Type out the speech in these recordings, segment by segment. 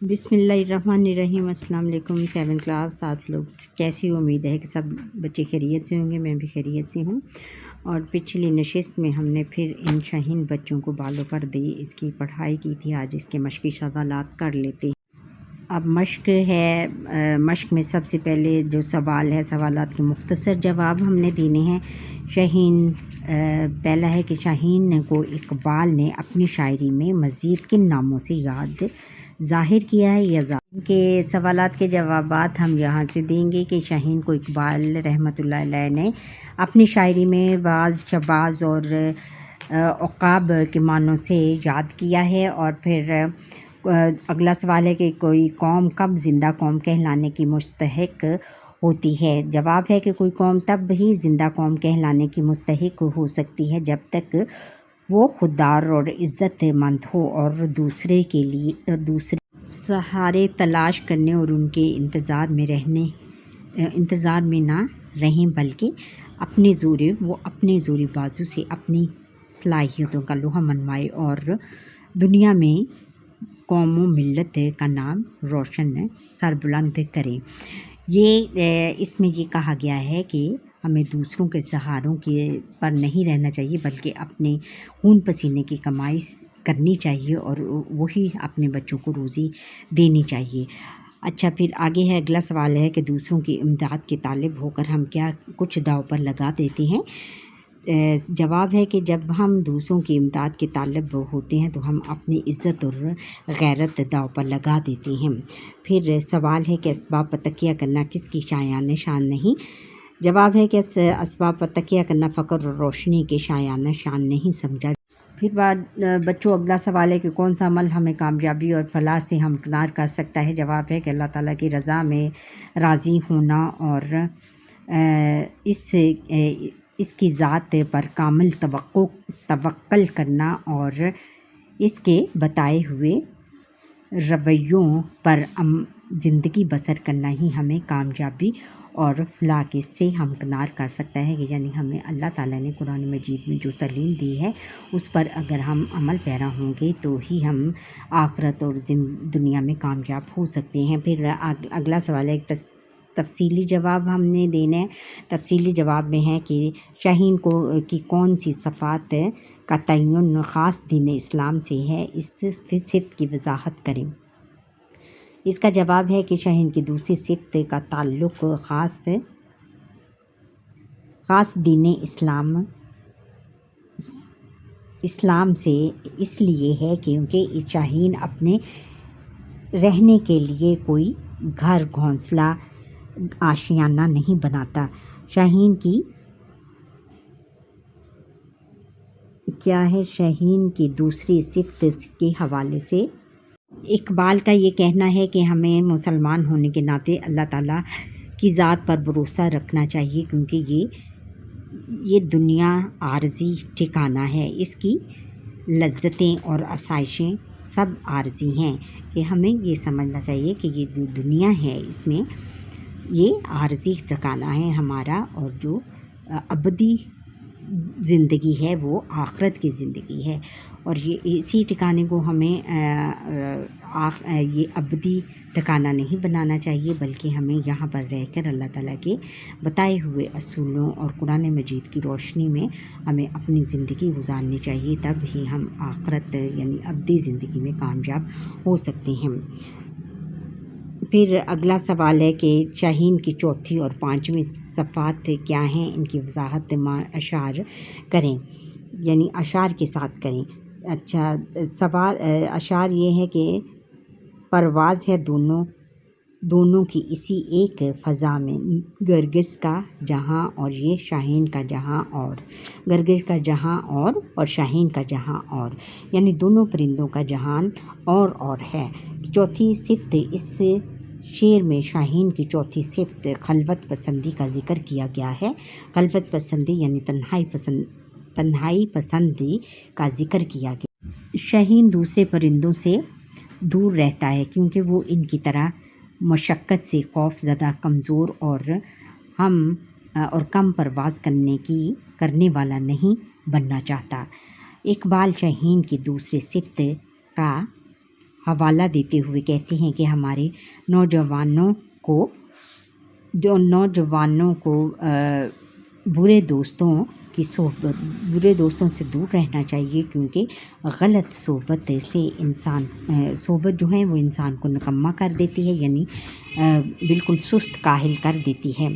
بسم اللہ الرحمن الرحیم۔ السلام علیکم 7 کلاس، آپ لوگ کیسی امید ہے کہ سب بچے خیریت سے ہوں گے۔ میں بھی خیریت سے ہوں۔ اور پچھلی نشست میں ہم نے پھر ان شاہین بچوں کو بالوں پر دی، اس کی پڑھائی کی تھی۔ آج اس کے مشقی سوالات کر لیتے ہیں۔ اب مشق ہے، مشق میں سب سے پہلے جو سوال ہے، سوالات کے مختصر جواب ہم نے دینے ہیں۔ شاہین پہلا ہے کہ شاہین کو اقبال نے اپنی شاعری میں مزید کن ناموں سے یاد ظاہر کیا ہے یا ان کے سوالات کے جوابات ہم یہاں سے دیں گے کہ شاہین کو اقبال رحمۃ اللہ علیہ نے اپنی شاعری میں بعض شباز اور عقاب کے معنوں سے یاد کیا ہے۔ اور پھر اگلا سوال ہے کہ کوئی قوم کب زندہ قوم کہلانے کی مستحق ہوتی ہے؟ جواب ہے کہ کوئی قوم تب ہی زندہ قوم کہلانے کی مستحق ہو سکتی ہے جب تک وہ خوددار اور عزت مند ہو اور دوسرے سہارے تلاش کرنے اور ان کے انتظار میں نہ رہیں، بلکہ اپنے زوری بازو سے اپنی صلاحیتوں کا لوہا منوائے اور دنیا میں قوم و ملت کا نام روشن سربلند کریں۔ اس میں یہ کہا گیا ہے کہ ہمیں دوسروں کے سہاروں پر نہیں رہنا چاہیے، بلکہ اپنے خون پسینے کی کمائی کرنی چاہیے اور وہی اپنے بچوں کو روزی دینی چاہیے۔ اچھا، پھر آگے ہے، اگلا سوال ہے کہ دوسروں کی امداد کے طالب ہو کر ہم کیا کچھ داؤ پر لگا دیتے ہیں؟ جواب ہے کہ جب ہم دوسروں کی امداد کے طالب ہوتے ہیں تو ہم اپنی عزت اور غیرت داؤ پر لگا دیتے ہیں۔ پھر سوال ہے کہ اسباب پر تکیہ کرنا کس کی شایانہ شان نہیں؟ جواب ہے کہ اسباب پر تکیہ کرنا فقر اور روشنی کے شایانہ شان نہیں سمجھا۔ پھر بچوں اگلا سوال ہے کہ کون سا عمل ہمیں کامیابی اور فلاح سے ہمکنار کر سکتا ہے؟ جواب ہے کہ اللہ تعالیٰ کی رضا میں راضی ہونا اور اس کی ذات پر کامل توکل کرنا اور اس کے بتائے ہوئے رویوں پر زندگی بسر کرنا ہی ہمیں کامیابی اور فلاح کے سے ہمکنار کر سکتا ہے۔ یعنی ہمیں اللہ تعالیٰ نے قرآن مجید میں جو تعلیم دی ہے اس پر اگر ہم عمل پیرا ہوں گے تو ہی ہم آخرت اور دنیا میں کامیاب ہو سکتے ہیں۔ پھر اگلا سوال ہے، تفصیلی جواب ہم نے دینا ہے۔ تفصیلی جواب میں ہے کہ شاہین کی کون سی صفات کا تعین خاص دین اسلام سے ہے، اس صفت کی وضاحت کریں۔ اس کا جواب ہے کہ شاہین کی دوسری صفت کا تعلق خاص دین اسلام سے اس لیے ہے کیونکہ شاہین اپنے رہنے کے لیے کوئی گھر گھونسلہ آشیانہ نہیں بناتا۔ شاہین کی دوسری صفت کے حوالے سے اقبال کا یہ کہنا ہے کہ ہمیں مسلمان ہونے کے ناطے اللہ تعالیٰ کی ذات پر بھروسہ رکھنا چاہیے، کیونکہ یہ دنیا عارضی ٹھکانہ ہے، اس کی لذتیں اور آسائشیں سب عارضی ہیں۔ کہ ہمیں یہ سمجھنا چاہیے کہ یہ جو دنیا ہے اس میں یہ عارضی ٹھکانہ ہے ہمارا، اور جو ابدی زندگی ہے وہ آخرت کی زندگی ہے، اور یہ اسی ٹھکانے کو ہمیں یہ ابدی ٹھکانہ نہیں بنانا چاہیے، بلکہ ہمیں یہاں پر رہ کر اللہ تعالیٰ کے بتائے ہوئے اصولوں اور قرآن مجید کی روشنی میں ہمیں اپنی زندگی گزارنی چاہیے، تب ہی ہم آخرت یعنی ابدی زندگی میں کامیاب ہو سکتے ہیں۔ پھر اگلا سوال ہے کہ شاہین کی چوتھی اور پانچویں صفات کیا ہیں؟ ان کی وضاحت اشعار کریں، یعنی اشعار کے ساتھ کریں۔ اچھا، سوال اشعار یہ ہے کہ پرواز ہے دونوں کی اسی ایک فضا میں، گرگس کا جہاں اور یہ شاہین کا جہاں، اور گرگس کا جہاں اور شاہین کا جہاں، اور یعنی دونوں پرندوں کا جہان اور ہے۔ چوتھی صفت اس شعر میں شاہین کی چوتھی صفت خلوت پسندی کا ذکر کیا گیا ہے۔ خلوت پسندی یعنی تنہائی پسندی کا ذکر کیا گیا۔ شاہین دوسرے پرندوں سے دور رہتا ہے کیونکہ وہ ان کی طرح مشقت سے خوف زدہ، کمزور اور کم پرواز کرنے والا نہیں بننا چاہتا۔ اقبال شاہین کی دوسری صفت کا حوالہ دیتے ہوئے کہتے ہیں کہ ہمارے نوجوانوں کو برے دوستوں سے دور رہنا چاہیے، کیونکہ غلط صحبت سے صحبت جو ہے وہ انسان کو نکما کر دیتی ہے، یعنی بالکل سست کاہل کر دیتی ہے،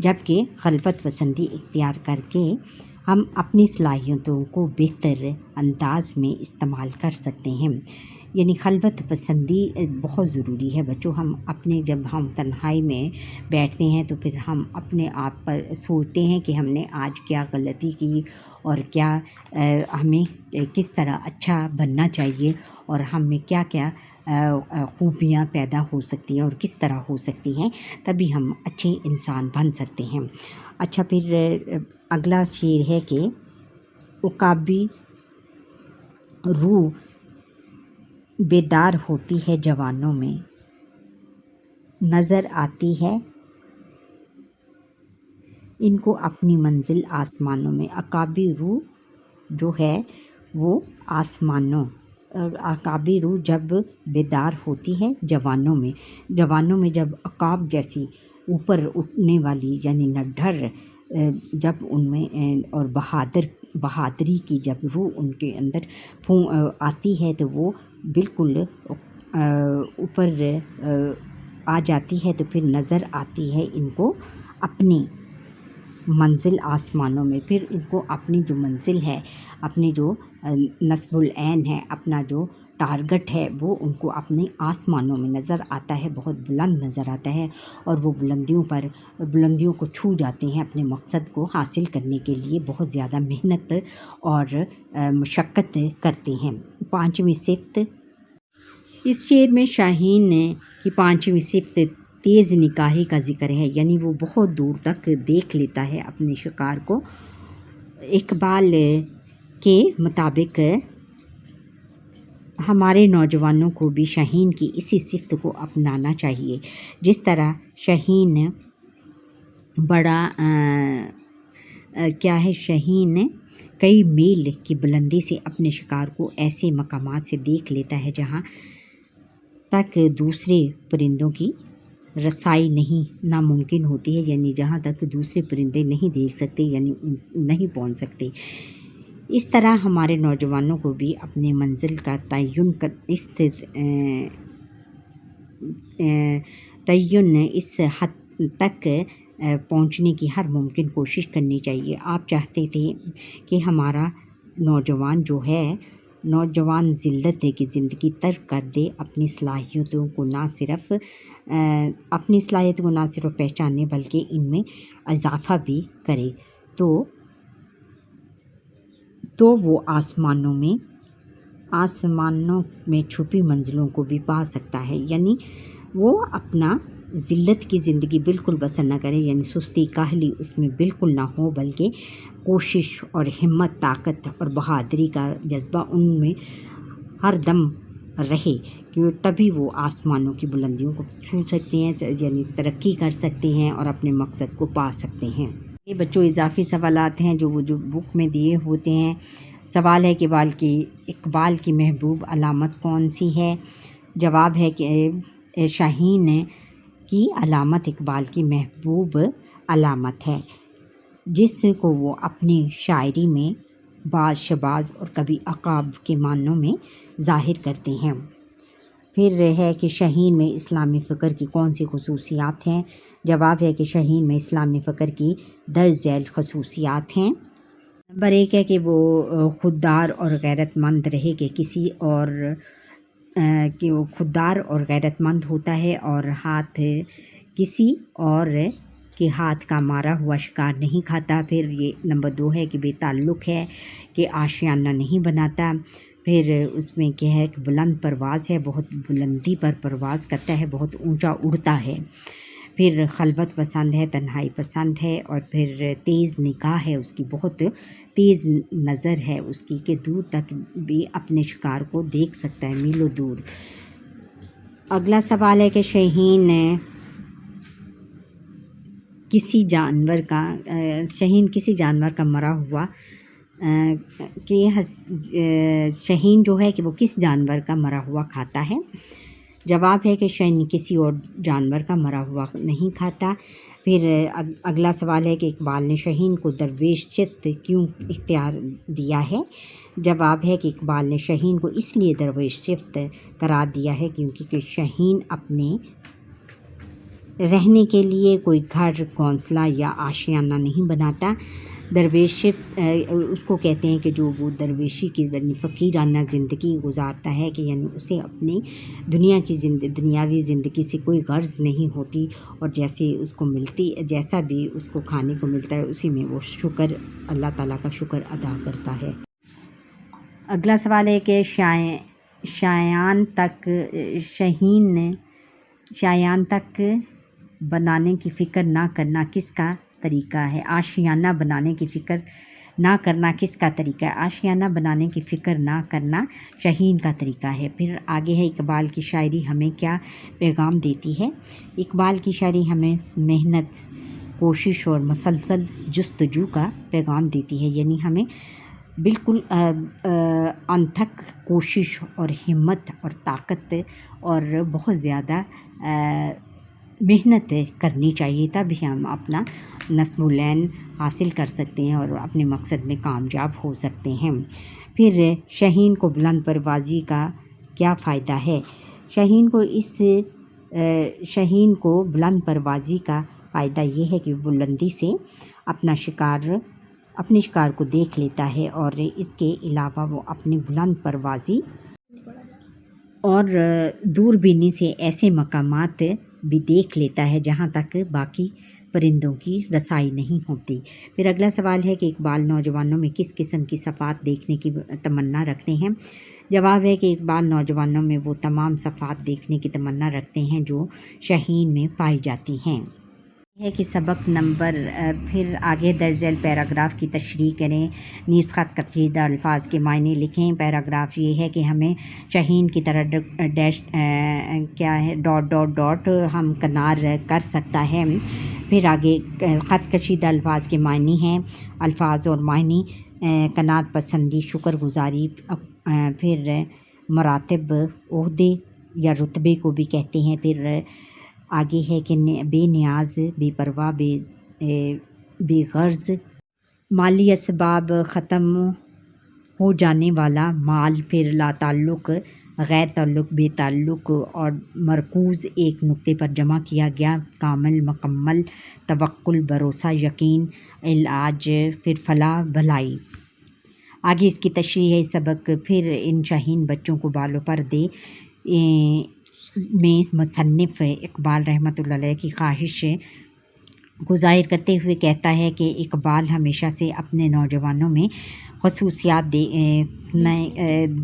جبکہ خلوت پسندی اختیار کر کے ہم اپنی صلاحیتوں کو بہتر انداز میں استعمال کر سکتے ہیں۔ یعنی خلوت پسندی بہت ضروری ہے بچوں۔ جب ہم تنہائی میں بیٹھتے ہیں تو پھر ہم اپنے آپ پر سوچتے ہیں کہ ہم نے آج کیا غلطی کی اور کیا ہمیں کس طرح اچھا بننا چاہیے اور ہم میں کیا کیا خوبیاں پیدا ہو سکتی ہیں اور کس طرح ہو سکتی ہیں، تبھی ہم اچھے انسان بن سکتے ہیں۔ اچھا، پھر اگلا شعر ہے کہ عقابی روح بیدار ہوتی ہے جوانوں میں، نظر آتی ہے ان کو اپنی منزل آسمانوں میں۔ عقابی روح جو ہے وہ عقابی روح جب بیدار ہوتی ہے جوانوں میں جب عقاب جیسی اوپر اٹھنے والی یعنی نڈھر جب ان میں اور بہادری کی جب روح ان کے اندر آتی ہے تو وہ بالکل اوپر آ جاتی ہے، تو پھر نظر آتی ہے ان کو اپنی منزل آسمانوں میں۔ پھر ان کو اپنی جو منزل ہے، اپنی جو نصب العین ہے، اپنا جو ٹارگٹ ہے، وہ ان کو اپنے آسمانوں میں نظر آتا ہے، بہت بلند نظر آتا ہے، اور وہ بلندیوں کو چھو جاتے ہیں، اپنے مقصد کو حاصل کرنے کے لیے بہت زیادہ محنت اور مشقت کرتے ہیں۔ پانچویں صفت، اس شعر میں شاہین کی پانچویں صفت تیز نگاہی کا ذکر ہے، یعنی وہ بہت دور تک دیکھ لیتا ہے اپنے شکار کو۔ اقبال کے مطابق ہمارے نوجوانوں کو بھی شاہین کی اسی صفت کو اپنانا چاہیے، جس طرح شاہین شاہین کئی میل کی بلندی سے اپنے شکار کو ایسے مقامات سے دیکھ لیتا ہے جہاں تک دوسرے پرندوں کی رسائی ناممکن ہوتی ہے، یعنی جہاں تک دوسرے پرندے نہیں دیکھ سکتے، یعنی نہیں پہنچ سکتے۔ اس طرح ہمارے نوجوانوں کو بھی اپنے منزل کا تعین اس حد تک پہنچنے کی ہر ممکن کوشش کرنی چاہیے۔ آپ چاہتے تھے کہ ہمارا نوجوان ذلت کی زندگی ترک کر دے، اپنی صلاحیتوں کو نہ صرف پہچانے بلکہ ان میں اضافہ بھی کرے، تو وہ آسمانوں میں چھپی منزلوں کو بھی پا سکتا ہے۔ یعنی وہ اپنا ذلت کی زندگی بالکل بسر نہ کرے، یعنی سستی کاہلی اس میں بالکل نہ ہو، بلکہ کوشش اور ہمت، طاقت اور بہادری کا جذبہ ان میں ہر دم رہے، کہ تبھی وہ آسمانوں کی بلندیوں کو چھو سکتے ہیں، یعنی ترقی کر سکتے ہیں اور اپنے مقصد کو پا سکتے ہیں۔ یہ بچوں اضافی سوالات ہیں جو بک میں دیے ہوتے ہیں۔ سوال ہے کہ اقبال کی محبوب علامت کون سی ہے؟ جواب ہے کہ شاہین کی علامت اقبال کی محبوب علامت ہے، جس کو وہ اپنی شاعری میں بعض شباز اور کبھی عقاب کے معنوں میں ظاہر کرتے ہیں۔ پھر ہے کہ شاہین میں اسلامی فکر کی کون سی خصوصیات ہیں؟ جواب ہے کہ شاہین میں اسلامی فکر کی درج ذیل خصوصیات ہیں۔ نمبر 1 ہے کہ وہ خوددار اور غیرت مند رہے، کہ وہ خوددار اور غیرت مند ہوتا ہے اور کسی اور کے ہاتھ کا مارا ہوا شکار نہیں کھاتا۔ پھر یہ نمبر 2 ہے کہ بے تعلق ہے، کہ آشیانہ نہیں بناتا۔ پھر اس میں کیا ہے کہ بلند پرواز ہے، بہت بلندی پر پرواز کرتا ہے، بہت اونچا اڑتا ہے۔ پھر خلوت پسند ہے، تنہائی پسند ہے، اور پھر تیز نگاہ ہے، اس کی بہت تیز نظر ہے اس کی، کہ دور تک بھی اپنے شکار کو دیکھ سکتا ہے، میلوں دور۔ اگلا سوال ہے کہ شاہین کسی جانور کا مرا ہوا کہ شہین جو ہے کہ وہ کس جانور کا مرا ہوا کھاتا ہے؟ جواب ہے کہ شہین کسی اور جانور کا مرا ہوا نہیں کھاتا۔ پھر اگلا سوال ہے کہ اقبال نے شہین کو درویش صفت کیوں اختیار دیا ہے؟ جواب ہے کہ اقبال نے شہین کو اس لیے درویش صفت قرار دیا ہے کیونکہ شہین اپنے رہنے کے لیے کوئی گھر، گھونسلہ یا آشیانہ نہیں بناتا۔ درویش صفت اس کو کہتے ہیں کہ جو وہ درویشی کی فقیرانہ زندگی گزارتا ہے، کہ یعنی اسے اپنی دنیاوی زندگی سے کوئی غرض نہیں ہوتی، اور جیسے اس کو جیسا بھی اس کو کھانے کو ملتا ہے اسی میں وہ اللہ تعالیٰ کا شکر ادا کرتا ہے۔ اگلا سوال ہے کہ شایان تک بنانے کی فکر نہ کرنا کس کا طریقہ ہے؟ آشیانہ بنانے کی فکر نہ کرنا کس کا طریقہ ہے؟ آشیانہ بنانے کی فکر نہ کرنا شہین کا طریقہ ہے۔ پھر آگے ہے اقبال کی شاعری ہمیں کیا پیغام دیتی ہے؟ اقبال کی شاعری ہمیں محنت، کوشش اور مسلسل جستجو کا پیغام دیتی ہے، یعنی ہمیں بالکل انتھک کوشش اور ہمت اور طاقت اور بہت زیادہ محنت کرنی چاہیے، تب ہم اپنا نصب العین حاصل کر سکتے ہیں اور اپنے مقصد میں کامیاب ہو سکتے ہیں۔ پھر شہین کو بلند پروازی کا کیا فائدہ ہے؟ شہین کو بلند پروازی کا فائدہ یہ ہے کہ بلندی سے اپنے شکار کو دیکھ لیتا ہے، اور اس کے علاوہ وہ اپنی بلند پروازی اور دوربینی سے ایسے مقامات بھی دیکھ لیتا ہے جہاں تک باقی پرندوں کی رسائی نہیں ہوتی۔ پھر اگلا سوال ہے کہ اقبال نوجوانوں میں کس قسم کی صفات دیکھنے کی تمنا رکھتے ہیں؟ جواب ہے کہ اقبال نوجوانوں میں وہ تمام صفات دیکھنے کی تمنا رکھتے ہیں جو شہین میں پائی جاتی ہیں۔ ہے کہ سبق نمبر پھر آگے درج ذیل پیراگراف کی تشریح کریں، نیز خط کشیدہ الفاظ کے معنی لکھیں۔ پیراگراف یہ ہے کہ ہمیں شہین کی طرح ہم کنار کر سکتا ہے۔ پھر آگے خط کشیدہ الفاظ کے معنی ہیں، الفاظ اور معنی، قناعت پسندی، شکر گزاری، پھر مراتب، عہدے یا رتبے کو بھی کہتے ہیں۔ پھر آگے ہے کہ بے نیاز، بے پرواہ، بے غرض، مالی اسباب ختم ہو جانے والا مال، پھر لا تعلق، غیر تعلق، بے تعلق اور مرکوز ایک نقطے پر جمع کیا گیا، کامل، مکمل، توکل، بھروسہ، یقین، علاج، پھر فلاح، بھلائی۔ آگے اس کی تشریح ہے سبق۔ پھر ان شہین بچوں کو بالوں پر دے میں مصنف اقبال رحمۃ اللہ علیہ کی خواہش کو ظاہر کرتے ہوئے کہتا ہے کہ اقبال ہمیشہ سے اپنے نوجوانوں میں خصوصیات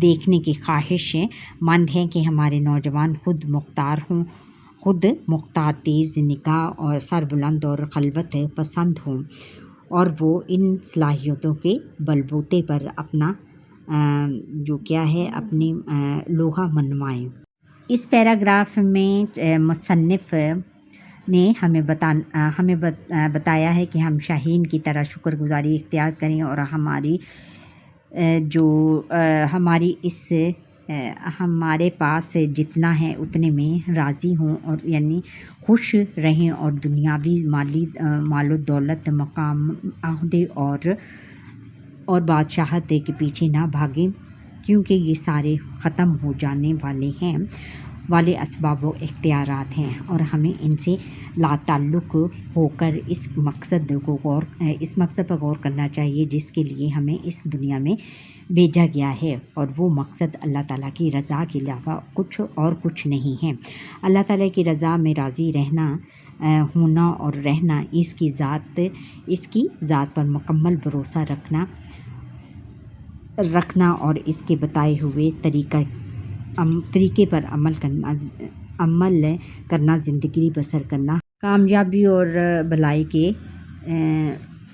دیکھنے کی خواہش مند ہیں کہ ہمارے نوجوان خود مختار، تیز نگاہ اور سربلند اور خلوت پسند ہوں، اور وہ ان صلاحیتوں کے بل بوتے پر اپنا اپنی لوہا منوائیں۔ اس پیراگراف میں مصنف نے ہمیں بتایا ہے کہ ہم شہین کی طرح شکر گزاری اختیار کریں اور ہمارے پاس جتنا ہے اتنے میں راضی ہوں، اور یعنی خوش رہیں، اور دنیاوی مال و دولت، مقام، عہدے اور بادشاہت کے پیچھے نہ بھاگیں، کیونکہ یہ سارے ختم ہو جانے والے اسباب و اختیارات ہیں، اور ہمیں ان سے لا تعلق ہو کر اس مقصد پر غور کرنا چاہیے جس کے لیے ہمیں اس دنیا میں بھیجا گیا ہے، اور وہ مقصد اللہ تعالیٰ کی رضا کے علاوہ کچھ نہیں ہے۔ اللہ تعالیٰ کی رضا میں راضی ہونا اور رہنا، اس کی ذات پر مکمل بھروسہ رکھنا اور اس کے بتائے ہوئے طریقے پر عمل کرنا زندگی بسر کرنا کامیابی اور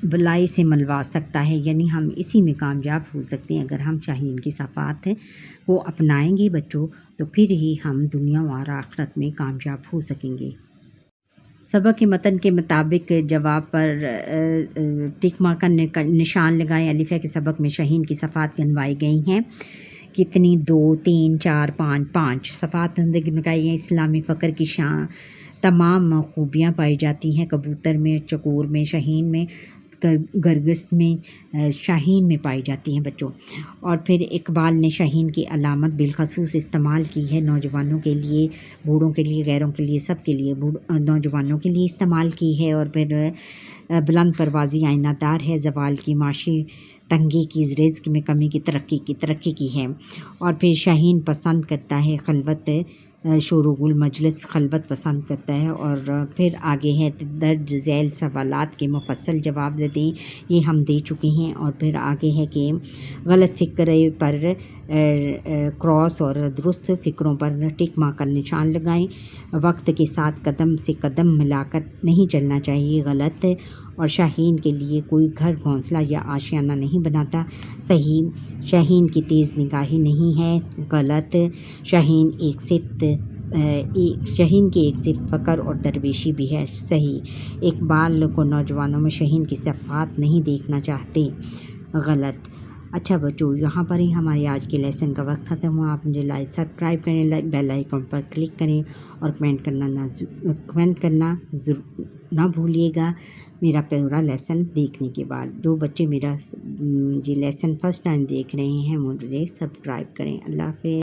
بلائی سے ملوا سکتا ہے، یعنی ہم اسی میں کامیاب ہو سکتے ہیں۔ اگر ہم شہین کی صفات کو اپنائیں گے بچوں، تو پھر ہی ہم دنیا اور آخرت میں کامیاب ہو سکیں گے۔ سبق کے متن کے مطابق جواب پر ٹک مارک کا نشان لگائیں۔ الف کے سبق میں شہین کی صفات گنوائی گئی ہیں۔ کتنی؟ 2 3 4 5 5 صفات گنوائی ہیں۔ اسلامی فخر کی تمام خوبیاں پائی جاتی ہیں کبوتر میں، چکور میں، شہین میں، گرگس میں، شاہین میں پائی جاتی ہیں بچوں۔ اور پھر اقبال نے شہین کی علامت بالخصوص استعمال کی ہے، نوجوانوں کے لیے، بوڑھوں کے لیے، غیروں کے لیے، سب کے لیے، نوجوانوں کے لیے استعمال کی ہے۔ اور پھر بلند پروازی آئینہ دار ہے، زوال کی معاشی تنگی کی، رزق میں کمی کی، ترقی کی ہے۔ اور پھر شہین پسند کرتا ہے خلوت، شور و گل، مجلس، خلوت پسند کرتا ہے۔ اور پھر آگے ہے درج ذیل سوالات کے مفصل جواب دیں، یہ ہم دے چکے ہیں۔ اور پھر آگے ہے کہ غلط فکرے پر کراس اور درست فکروں پر ٹک مارک کا نشان لگائیں۔ وقت کے ساتھ قدم سے قدم ملا کر نہیں چلنا چاہیے، غلط۔ اور شاہین کے لیے کوئی گھر، گھونسلہ یا آشیانہ نہیں بناتا، صحیح۔ شاہین کی تیز نگاہی نہیں ہے، غلط۔ شاہین کی ایک صفت فقر اور درویشی بھی ہے، صحیح۔ اقبال کو نوجوانوں میں شاہین کی صفات نہیں دیکھنا چاہتے، غلط۔ اچھا بچوں، یہاں پر ہی ہمارے آج کے لیسن کا وقت ختم ہوا۔ آپ مجھے سبسکرائب کریں، بیل آئیکن پر کلک کریں اور کمنٹ کرنا نہ بھولیے گا میرا پورا لیسن دیکھنے کے بعد۔ جو بچے میرا یہ لیسن فرسٹ ٹائم دیکھ رہے ہیں مجھے سبسکرائب کریں۔ اللہ حافظ۔